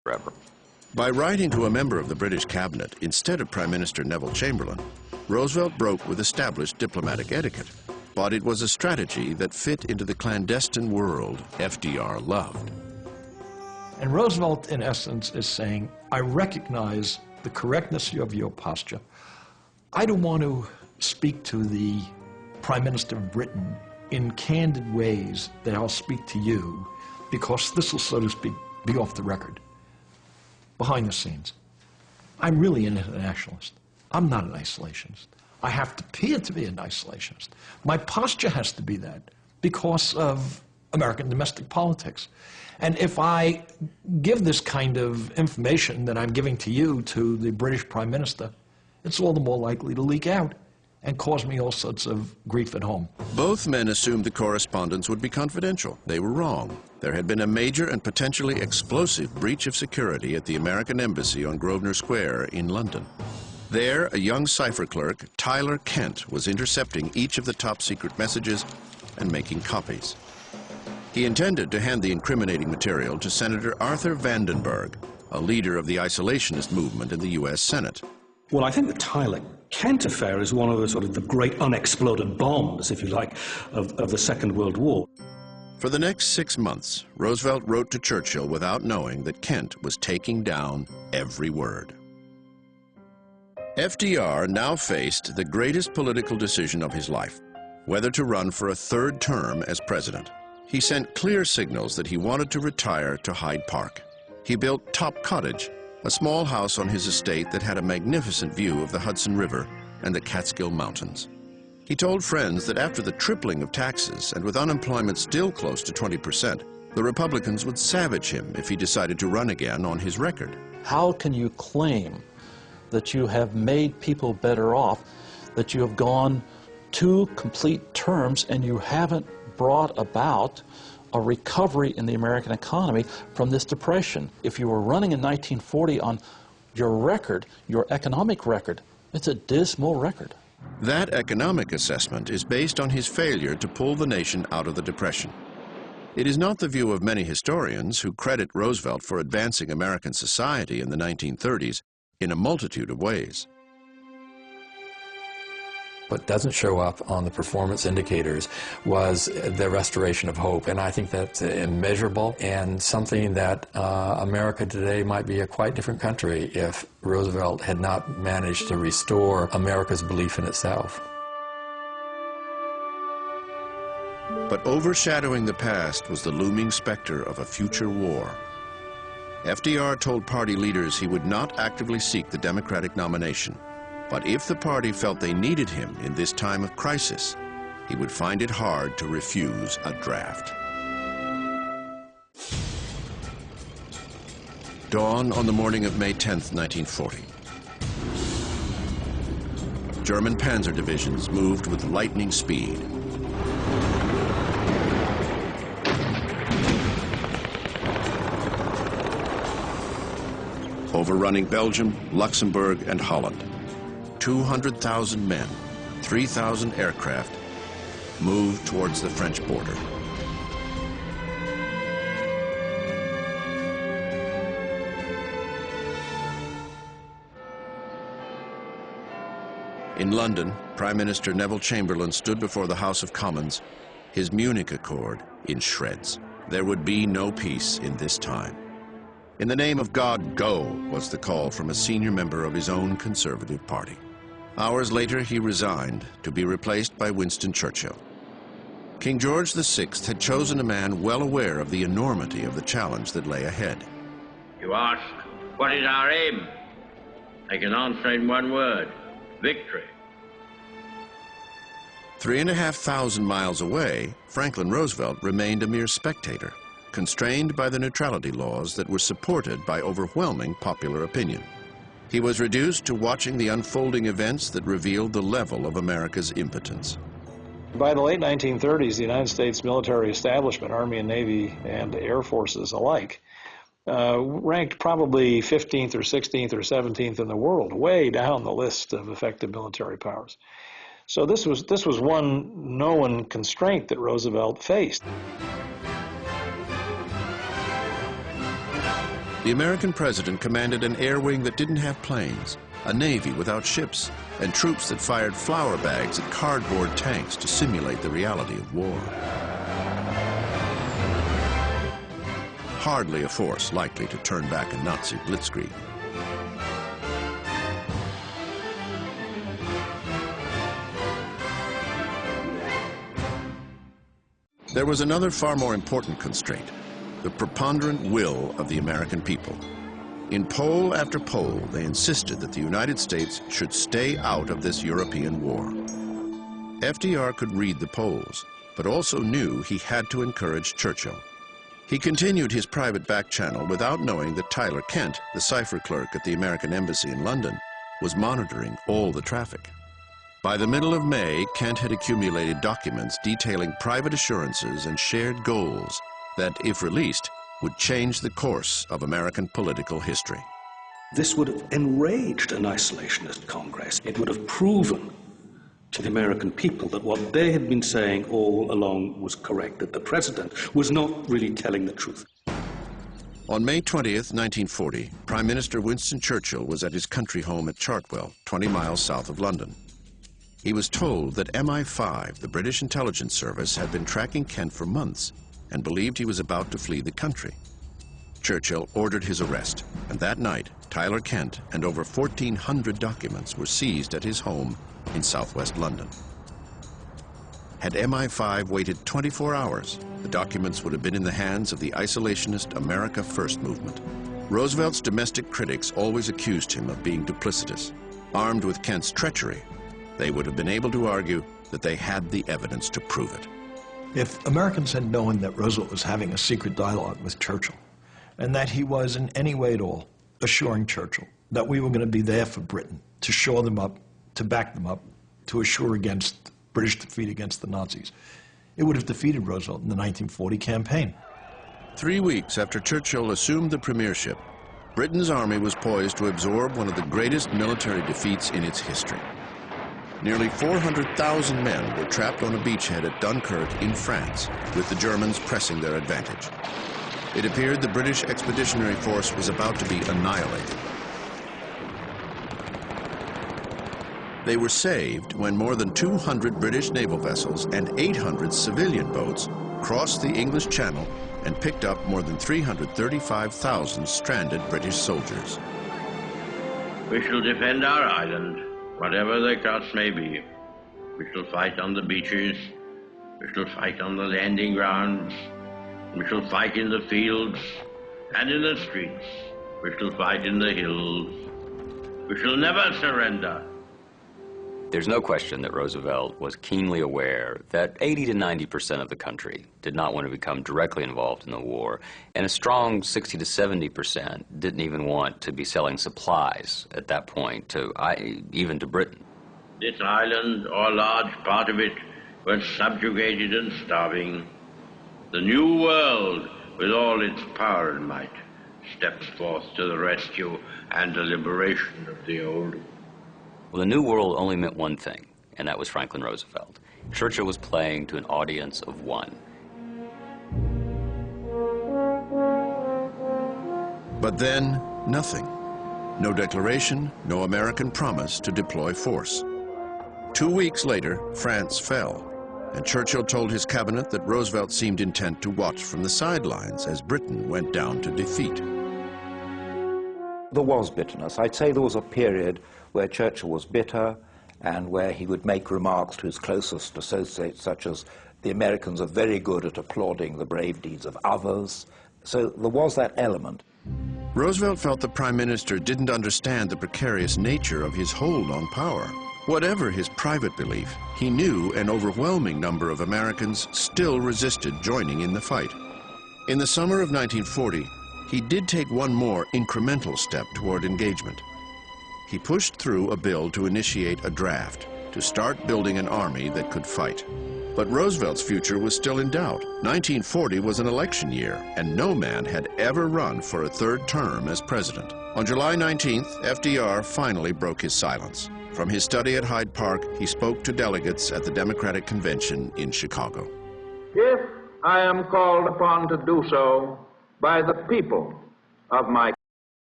forever. By writing to a member of the British cabinet instead of Prime Minister Neville Chamberlain, Roosevelt broke with established diplomatic etiquette. But it was a strategy that fit into the clandestine world FDR loved. And Roosevelt, in essence, is saying, I recognize the correctness of your posture. I don't want to speak to the Prime Minister of Britain in candid ways that I'll speak to you, because this will, so to speak, be off the record, behind the scenes. I'm really an internationalist. I'm not an isolationist. I have to appear to be an isolationist. My posture has to be that because of American domestic politics. And if I give this kind of information that I'm giving to you to the British Prime Minister, it's all the more likely to leak out and cause me all sorts of grief at home. Both men assumed the correspondence would be confidential. They were wrong. There had been a major and potentially explosive breach of security at the American Embassy on Grosvenor Square in London. There, a young cipher clerk, Tyler Kent, was intercepting each of the top-secret messages and making copies. He intended to hand the incriminating material to Senator Arthur Vandenberg, a leader of the isolationist movement in the U.S. Senate. Well, I think the Tyler Kent affair is one of the sort of the great unexploded bombs, if you like, of the Second World War. For the next 6 months, Roosevelt wrote to Churchill without knowing that Kent was taking down every word. FDR now faced the greatest political decision of his life, whether to run for a third term as president. He sent clear signals that he wanted to retire to Hyde Park. He built Top Cottage, a small house on his estate that had a magnificent view of the Hudson River and the Catskill Mountains. He told friends that after the tripling of taxes and with unemployment still close to 20%, the Republicans would savage him if he decided to run again on his record. How can you claim that you have made people better off, that you have gone 2 complete terms and you haven't brought about a recovery in the American economy from this depression? If you were running in 1940 on your record, your economic record, it's a dismal record. That economic assessment is based on his failure to pull the nation out of the Depression. It is not the view of many historians who credit Roosevelt for advancing American society in the 1930s in a multitude of ways. What doesn't show up on the performance indicators was the restoration of hope, and I think that's immeasurable and something that America today might be a quite different country if Roosevelt had not managed to restore America's belief in itself. But overshadowing the past was the looming specter of a future war. FDR told party leaders he would not actively seek the Democratic nomination. But if the party felt they needed him in this time of crisis, he would find it hard to refuse a draft. Dawn on the morning of May 10th, 1940. German panzer divisions moved with lightning speed. Overrunning Belgium, Luxembourg, and Holland. 200,000 men, 3,000 aircraft moved towards the French border. In London, Prime Minister Neville Chamberlain stood before the House of Commons, his Munich Accord in shreds. There would be no peace in this time. In the name of God, go, was the call from a senior member of his own Conservative Party. Hours later, he resigned to be replaced by Winston Churchill. King George VI had chosen a man well aware of the enormity of the challenge that lay ahead. You ask, what is our aim? I can answer in one word: victory. 3,500 miles away, Franklin Roosevelt remained a mere spectator, constrained by the neutrality laws that were supported by overwhelming popular opinion. He was reduced to watching the unfolding events that revealed the level of America's impotence. By the late 1930s, the United States military establishment, Army and Navy and Air Forces alike, ranked probably 15th or 16th or 17th in the world, way down the list of effective military powers. So this was one known constraint that Roosevelt faced. The American president commanded an air wing that didn't have planes, a navy without ships, and troops that fired flour bags at cardboard tanks to simulate the reality of war. Hardly a force likely to turn back a Nazi blitzkrieg. There was another far more important constraint, the preponderant will of the American people. In poll after poll, they insisted that the United States should stay out of this European war. FDR could read the polls, but also knew he had to encourage Churchill. He continued his private back channel without knowing that Tyler Kent, the cipher clerk at the American Embassy in London, was monitoring all the traffic. By the middle of May, Kent had accumulated documents detailing private assurances and shared goals that, if released, would change the course of American political history. This would have enraged an isolationist Congress. It would have proven to the American people that what they had been saying all along was correct, that the president was not really telling the truth. On May 20th, 1940, Prime Minister Winston Churchill was at his country home at Chartwell, 20 miles south of London. He was told that MI5, the British intelligence service, had been tracking Kent for months and believed he was about to flee the country. Churchill ordered his arrest, and that night, Tyler Kent and over 1,400 documents were seized at his home in southwest London. Had MI5 waited 24 hours, the documents would have been in the hands of the isolationist America First movement. Roosevelt's domestic critics always accused him of being duplicitous. Armed with Kent's treachery, they would have been able to argue that they had the evidence to prove it. If Americans had known that Roosevelt was having a secret dialogue with Churchill, and that he was in any way at all assuring Churchill that we were going to be there for Britain, to shore them up, to back them up, to assure against British defeat against the Nazis, it would have defeated Roosevelt in the 1940 campaign. 3 weeks after Churchill assumed the premiership, Britain's army was poised to absorb one of the greatest military defeats in its history. Nearly 400,000 men were trapped on a beachhead at Dunkirk in France, with the Germans pressing their advantage. It appeared the British expeditionary force was about to be annihilated. They were saved when more than 200 British naval vessels and 800 civilian boats crossed the English Channel and picked up more than 335,000 stranded British soldiers. We shall defend our island, whatever the cost may be. We shall fight on the beaches, we shall fight on the landing grounds, we shall fight in the fields and in the streets, we shall fight in the hills. We shall never surrender. There's no question that Roosevelt was keenly aware that 80 to 90% of the country did not want to become directly involved in the war, and a strong 60 to 70% didn't even want to be selling supplies at that point, even to Britain. This island, or a large part of it, was subjugated and starving. The new world, with all its power and might, steps forth to the rescue and the liberation of the old. Well, the New World only meant one thing, and that was Franklin Roosevelt. Churchill was playing to an audience of one. But then, nothing. No declaration, no American promise to deploy force. 2 weeks later, France fell, and Churchill told his cabinet that Roosevelt seemed intent to watch from the sidelines as Britain went down to defeat. There was bitterness. I'd say there was a period where Churchill was bitter and where he would make remarks to his closest associates, such as, the Americans are very good at applauding the brave deeds of others. So there was that element. Roosevelt felt the Prime Minister didn't understand the precarious nature of his hold on power. Whatever his private belief, he knew an overwhelming number of Americans still resisted joining in the fight. In the summer of 1940, he did take one more incremental step toward engagement. He pushed through a bill to initiate a draft, to start building an army that could fight. But Roosevelt's future was still in doubt. 1940 was an election year, and no man had ever run for a third term as president. On July 19th, FDR finally broke his silence. From his study at Hyde Park, he spoke to delegates at the Democratic Convention in Chicago. If I am called upon to do so by the people of my